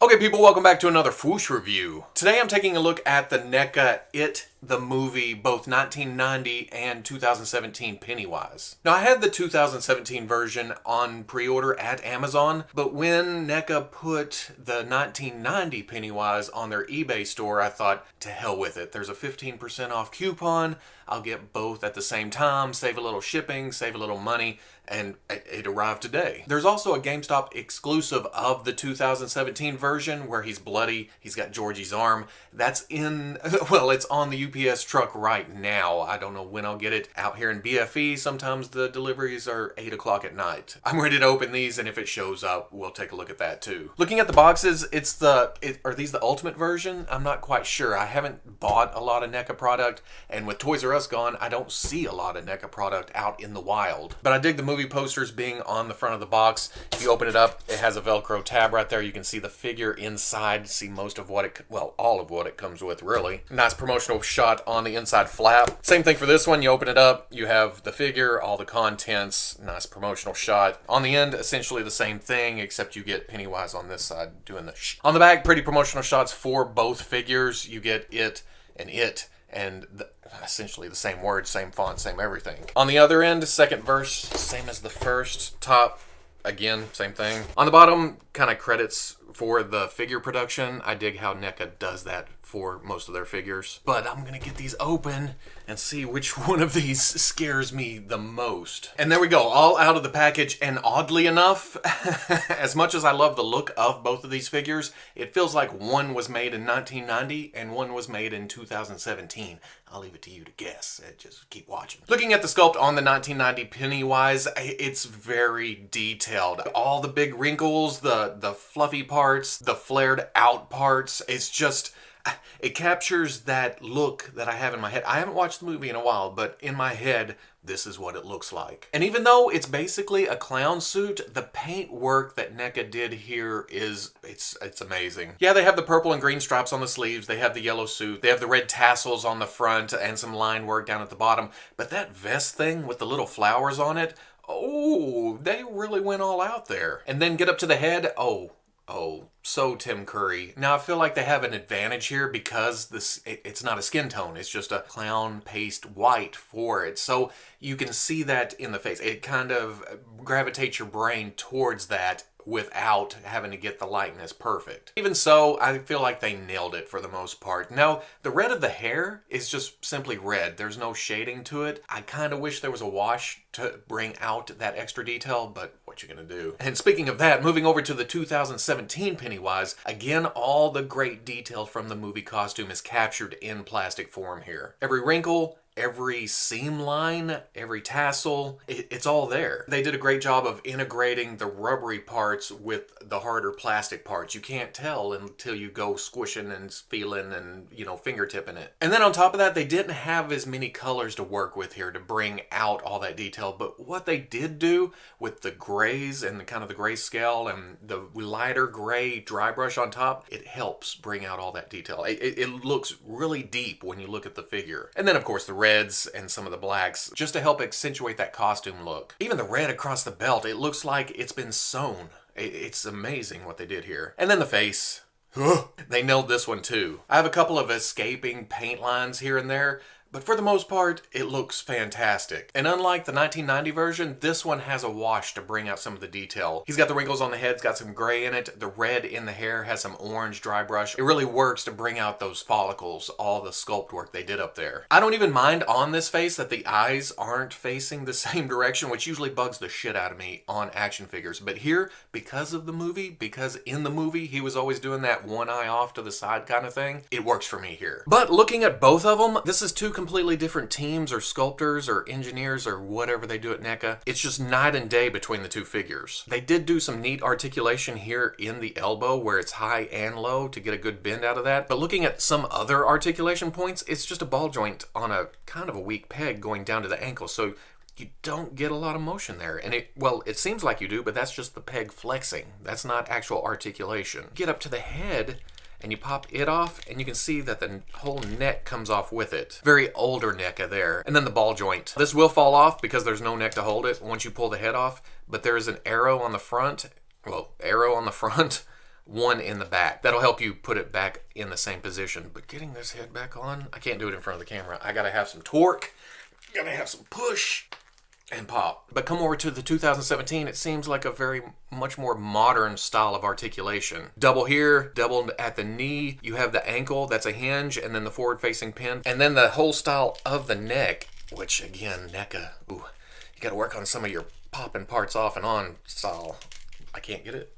Okay people, welcome back to another Fwoosh review. Today I'm taking a look at the NECA It, the movie, both 1990 and 2017 Pennywise. Now I had the 2017 version on pre-order at Amazon, but when NECA put the 1990 Pennywise on their eBay store, I thought, to hell with it. There's a 15% off coupon. I'll get both at the same time, save a little shipping, save a little money, and it arrived today. There's also a GameStop exclusive of the 2017 version where he's bloody, he's got Georgie's arm. That's in, well, it's on the UPS truck right now. I don't know when I'll get it. Out here in BFE, sometimes the deliveries are 8 o'clock at night. I'm ready to open these, and if it shows up, we'll take a look at that too. Looking at the boxes, are these the ultimate version? I'm not quite sure. I haven't bought a lot of NECA product, and with Toys R Us gone, I don't see a lot of NECA product out in the wild. But I dig the movie posters being on the front of the box. If you open it up, it has a Velcro tab right there. You can see the figure inside, see most of what it, well, all of what it comes with, really. Nice promotional shot on the inside flap. Same thing for this one. You open it up, you have the figure, all the contents, nice promotional shot. On the end, essentially the same thing, except you get Pennywise on this side doing the shh. On the back, pretty promotional shots for both figures. You get it, and essentially the same words, same font, same everything. On the other end, second verse, same as the first. Top, again, same thing. On the bottom, kind of credits for the figure production. I dig how NECA does that for most of their figures. But I'm gonna get these open and see which one of these scares me the most. And there we go, all out of the package. And oddly enough, as much as I love the look of both of these figures, it feels like one was made in 1990 and one was made in 2017. I'll leave it to you to guess. Just keep watching. Looking at the sculpt on the 1990 Pennywise, it's very detailed. All the big wrinkles, the fluffy parts, the flared out parts, it's just, it captures that look that I have in my head. I haven't watched the movie in a while, but in my head, this is what it looks like. And even though it's basically a clown suit, the paint work that NECA did here is, it's amazing. Yeah, they have the purple and green stripes on the sleeves, they have the yellow suit, they have the red tassels on the front and some line work down at the bottom, but that vest thing with the little flowers on it, oh, they really went all out there. And then get up to the head, oh, so Tim Curry. Now I feel like they have an advantage here because it's not a skin tone, it's just a clown paste white for it. So you can see that in the face. It kind of gravitates your brain towards that without having to get the likeness perfect. Even so, I feel like they nailed it for the most part. Now, the red of the hair is just simply red. There's no shading to it. I kind of wish there was a wash to bring out that extra detail, but what you gonna do? And speaking of that, moving over to the 2017 Pennywise, again, all the great detail from the movie costume is captured in plastic form here. Every wrinkle, every seam line, every tassel, it's all there. They did a great job of integrating the rubbery parts with the harder plastic parts. You can't tell until you go squishing and feeling and, you know, fingertipping it. And then on top of that, they didn't have as many colors to work with here to bring out all that detail. But what they did do with the grays and the kind of the grayscale and the lighter gray dry brush on top, it helps bring out all that detail. It looks really deep when you look at the figure. And then of course the reds and some of the blacks, just to help accentuate that costume look. Even the red across the belt, it looks like it's been sewn. It's amazing what they did here. And then the face. They nailed this one too. I have a couple of escaping paint lines here and there, but for the most part, it looks fantastic. And unlike the 1990 version, this one has a wash to bring out some of the detail. He's got the wrinkles on the head, it's got some gray in it. The red in the hair has some orange dry brush. It really works to bring out those follicles, all the sculpt work they did up there. I don't even mind on this face that the eyes aren't facing the same direction, which usually bugs the shit out of me on action figures. But here, because of the movie, because in the movie he was always doing that one eye off to the side kind of thing, it works for me here. But looking at both of them, this is two completely different teams or sculptors or engineers or whatever they do at NECA. It's just night and day between the two figures. They did do some neat articulation here in the elbow where it's high and low to get a good bend out of that. But looking at some other articulation points, it's just a ball joint on a kind of a weak peg going down to the ankle. So you don't get a lot of motion there. And it seems like you do, but that's just the peg flexing. That's not actual articulation. Get up to the head, and you pop it off, and you can see that the whole neck comes off with it. Very older NECA there. And then the ball joint. This will fall off because there's no neck to hold it once you pull the head off, but there is an arrow on the front, one in the back. That'll help you put it back in the same position. But getting this head back on, I can't do it in front of the camera. I gotta have some torque, gotta have some push, and pop. But come over to the 2017, it seems like a much more modern style of articulation. Double here, double at the knee. You have the ankle, that's a hinge, and then the forward-facing pin. And then the whole style of the neck, which again, NECA, ooh, you gotta work on some of your popping parts off and on style. I can't get it.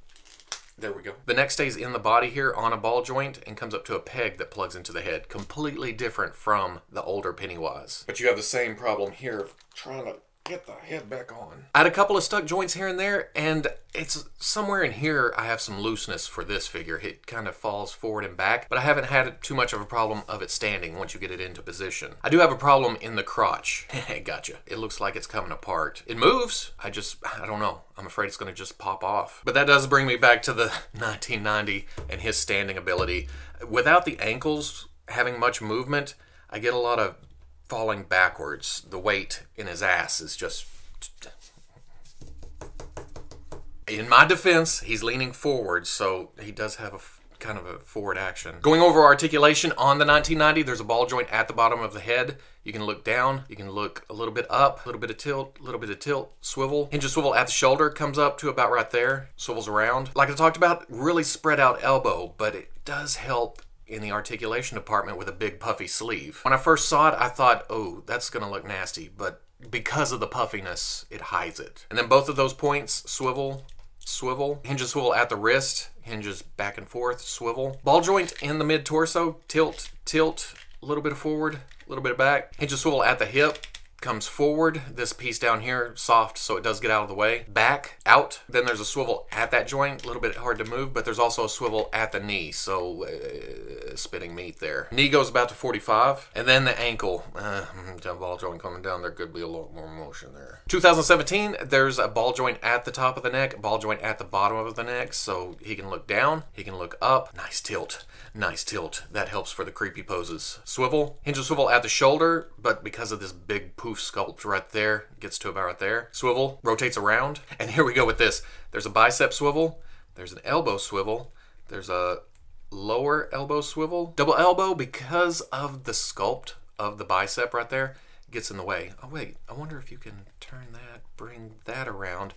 There we go. The neck stays in the body here on a ball joint and comes up to a peg that plugs into the head. Completely different from the older Pennywise. But you have the same problem here of trying to get the head back on. I had a couple of stuck joints here and there, and it's somewhere in here I have some looseness for this figure. It kind of falls forward and back, but I haven't had too much of a problem of it standing once you get it into position. I do have a problem in the crotch. Gotcha. It looks like it's coming apart. It moves. I don't know. I'm afraid it's going to just pop off. But that does bring me back to the 1990 and his standing ability. Without the ankles having much movement, I get a lot of falling backwards. The weight in his ass is just... In my defense, he's leaning forward, so he does have a kind of a forward action. Going over articulation on the 1990, there's a ball joint at the bottom of the head. You can look down, you can look a little bit up, a little bit of tilt, swivel. Hinge and swivel at the shoulder comes up to about right there, swivels around. Like I talked about, really spread out elbow, but it does help in the articulation department with a big puffy sleeve. When I first saw it, I thought, oh, that's gonna look nasty, but because of the puffiness, it hides it. And then both of those points, swivel, swivel, hinge and swivel at the wrist, hinges back and forth, swivel. Ball joint in the mid-torso, tilt, tilt, a little bit of forward, a little bit of back. Hinge and swivel at the hip, comes forward. This piece down here, soft, so it does get out of the way. Back, out. Then there's a swivel at that joint, a little bit hard to move, but there's also a swivel at the knee, so spinning meat there. Knee goes about to 45, and then the ankle. Ball joint coming down, there could be a lot more motion there. 2017, there's a ball joint at the top of the neck, a ball joint at the bottom of the neck, so he can look down, he can look up. Nice tilt. Nice tilt. That helps for the creepy poses. Swivel. Hinge and swivel at the shoulder, but because of this big poof sculpt right there, gets to about right there. Swivel. Rotates around. And here we go with this. There's a bicep swivel. There's an elbow swivel. There's a lower elbow swivel. Double elbow, because of the sculpt of the bicep right there, gets in the way. Oh wait, I wonder if you can turn that, bring that around.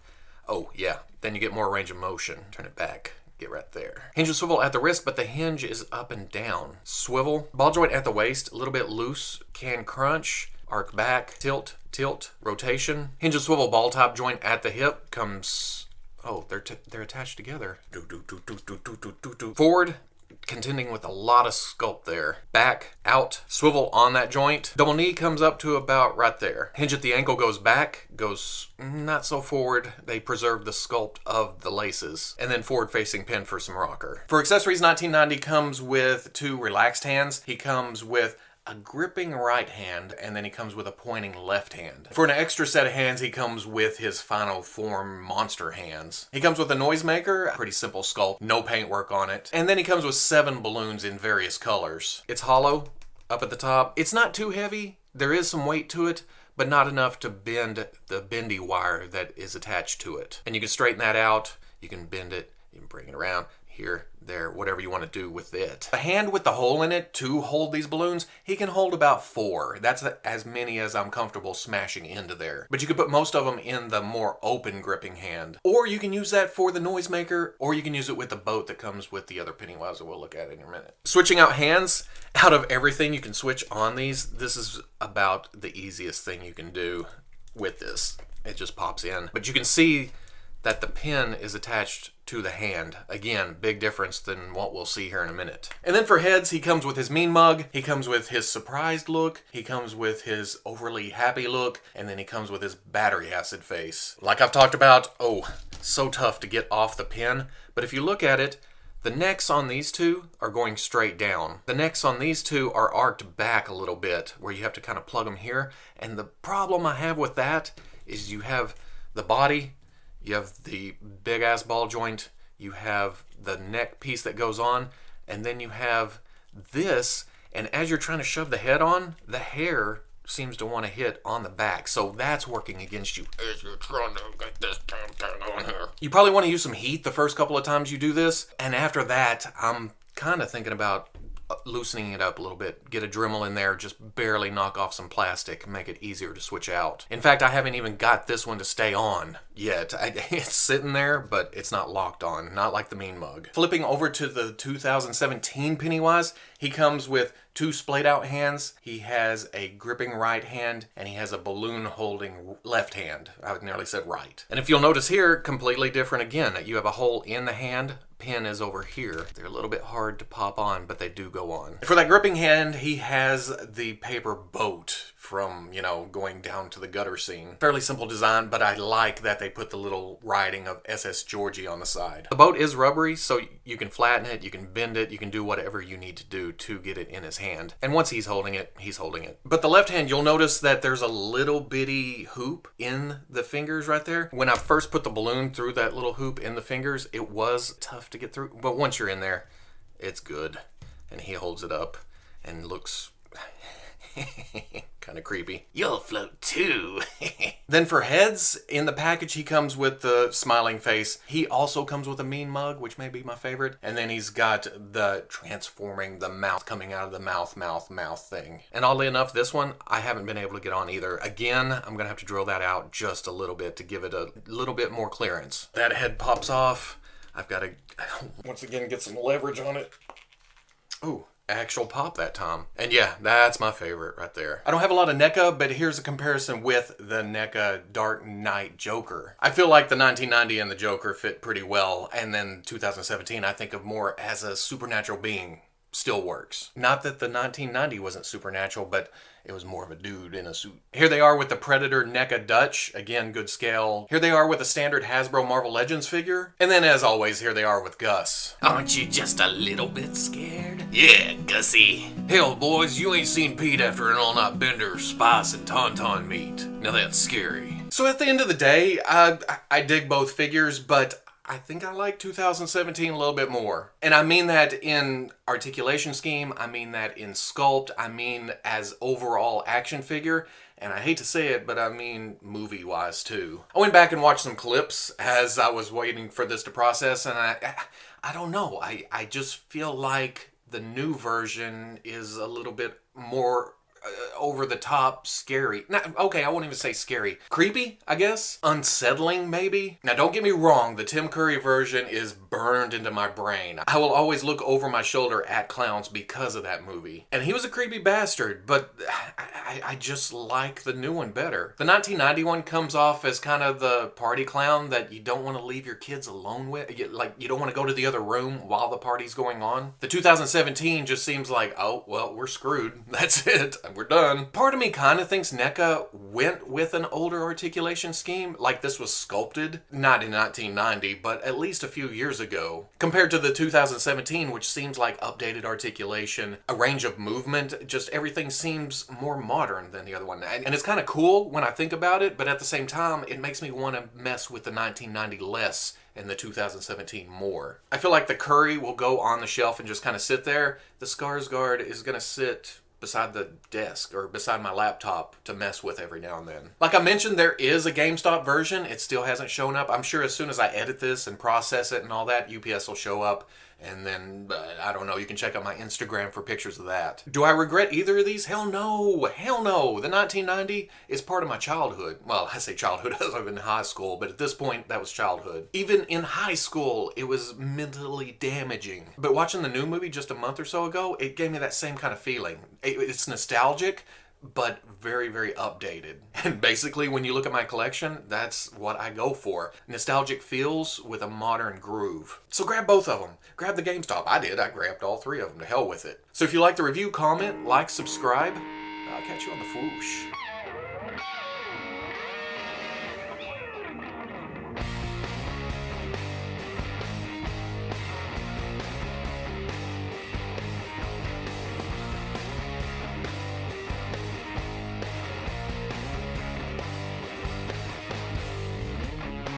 Oh yeah, then you get more range of motion. Turn it back. Get right there. Hinge and swivel at the wrist, but the hinge is up and down. Swivel. Ball joint at the waist, a little bit loose. Can crunch. Arc back. Tilt. Tilt. Rotation. Hinge and swivel ball top joint at the hip comes... Oh, they're attached together. Forward. Contending with a lot of sculpt there. Back, out, swivel on that joint. Double knee comes up to about right there. Hinge at the ankle goes back, goes not so forward. They preserve the sculpt of the laces. And then forward facing pin for some rocker. For accessories, 1990 comes with 2 relaxed hands. He comes with a gripping right hand, and then he comes with a pointing left hand. For an extra set of hands, he comes with his final form monster hands. He comes with a noisemaker, pretty simple sculpt, no paintwork on it. And then he comes with 7 balloons in various colors. It's hollow up at the top. It's not too heavy. There is some weight to it, but not enough to bend the bendy wire that is attached to it. And you can straighten that out. You can bend it. You can bring it around. Here, there, whatever you want to do with it. The hand with the hole in it to hold these balloons, he can hold about 4. That's as many as I'm comfortable smashing into there. But you could put most of them in the more open gripping hand. Or you can use that for the noisemaker, or you can use it with the boat that comes with the other Pennywise that we'll look at in a minute. Switching out hands, out of everything you can switch on these, this is about the easiest thing you can do with this. It just pops in. But you can see that the pin is attached to the hand. Again, big difference than what we'll see here in a minute. And then for heads, he comes with his mean mug, he comes with his surprised look, he comes with his overly happy look, and then he comes with his battery acid face. Like I've talked about, oh, so tough to get off the pin, but if you look at it, the necks on these 2 are going straight down. The necks on these 2 are arced back a little bit, where you have to kind of plug them here. And the problem I have with that is you have the body, you have the big ass ball joint, you have the neck piece that goes on, and then you have this, and as you're trying to shove the head on, the hair seems to want to hit on the back, so that's working against you as you're trying to get this on here. You probably want to use some heat the first couple of times you do this, and after that, I'm kind of thinking about loosening it up a little bit. Get a Dremel in there, just barely knock off some plastic, make it easier to switch out. In fact, I haven't even got this one to stay on yet. It's sitting there, but it's not locked on, not like the Mean Mug. Flipping over to the 2017 Pennywise, he comes with 2 splayed out hands, he has a gripping right hand, and he has a balloon holding left hand. I nearly said right. And if you'll notice here, completely different again. You have a hole in the hand, pin is over here. They're a little bit hard to pop on, but they do go on. For that gripping hand, he has the paper boat from, you know, going down to the gutter scene. Fairly simple design, but I like that they put the little writing of SS Georgie on the side. The boat is rubbery, so you can flatten it, you can bend it, you can do whatever you need to do to get it in his hand. And once he's holding it, he's holding it. But the left hand, you'll notice that there's a little bitty hoop in the fingers right there. When I first put the balloon through that little hoop in the fingers, it was tough to get through. But once you're in there, it's good. And he holds it up and looks kind of creepy. You'll float too. Then for heads, in the package he comes with the smiling face. He also comes with a Mean Mug, which may be my favorite. And then he's got the transforming the mouth coming out of the mouth thing. And oddly enough, this one I haven't been able to get on either. Again, I'm gonna have to drill that out just a little bit to give it a little bit more clearance. That head pops off. I've got to once again get some leverage on it. Ooh. Actual pop that time. And yeah, that's my favorite right there. I don't have a lot of NECA, but here's a comparison with the NECA Dark Knight Joker. I feel like the 1990 and the Joker fit pretty well, and then 2017 I think of more as a supernatural being. Still works. Not that the 1990 wasn't supernatural, but it was more of a dude in a suit. Here they are with the Predator NECA Dutch. Again, good scale. Here they are with a standard Hasbro Marvel Legends figure. And then, as always, here they are with Gus. Aren't you just a little bit scared? Yeah, Gussie. Hell, boys, you ain't seen Pete after an all-night bender of spice and tauntaun meat. Now that's scary. So at the end of the day, I dig both figures, but I think I like 2017 a little bit more. And I mean that in articulation scheme, I mean that in sculpt, I mean as overall action figure, and I hate to say it, but I mean movie-wise too. I went back and watched some clips as I was waiting for this to process, and I don't know, I just feel like the new version is a little bit more over the top, scary. Okay, I won't even say scary. Creepy, I guess? Unsettling, maybe? Now, don't get me wrong, the Tim Curry version is burned into my brain. I will always look over my shoulder at clowns because of that movie. And he was a creepy bastard, but I just like the new one better. The 1990 one comes off as kind of the party clown that you don't want to leave your kids alone with. You don't want to go to the other room while the party's going on. The 2017 just seems like, oh, well, we're screwed. That's it. We're done. Part of me kind of thinks NECA went with an older articulation scheme, like this was sculpted, not in 1990, but at least a few years ago, compared to the 2017, which seems like updated articulation, a range of movement, just everything seems more modern than the other one. And it's kind of cool when I think about it, but at the same time, it makes me want to mess with the 1990 less and the 2017 more. I feel like the Curry will go on the shelf and just kind of sit there. The Skarsgård is going to sit beside the desk or beside my laptop to mess with every now and then. Like I mentioned, there is a GameStop version. It still hasn't shown up. I'm sure as soon as I edit this and process it and all that, UPS will show up. And then, I don't know, you can check out my Instagram for pictures of that. Do I regret either of these? Hell no. Hell no. The 1990 is part of my childhood. Well, I say childhood, I was in high school, but at this point, that was childhood. Even in high school, it was mentally damaging. But watching the new movie just a month or so ago, it gave me that same kind of feeling. It's nostalgic, but very, very updated. And basically, when you look at my collection, that's what I go for. Nostalgic feels with a modern groove. So grab both of them. Grab the GameStop. I did. I grabbed all three of them. To hell with it. So if you like the review, comment, like, subscribe. I'll catch you on the Fwoosh.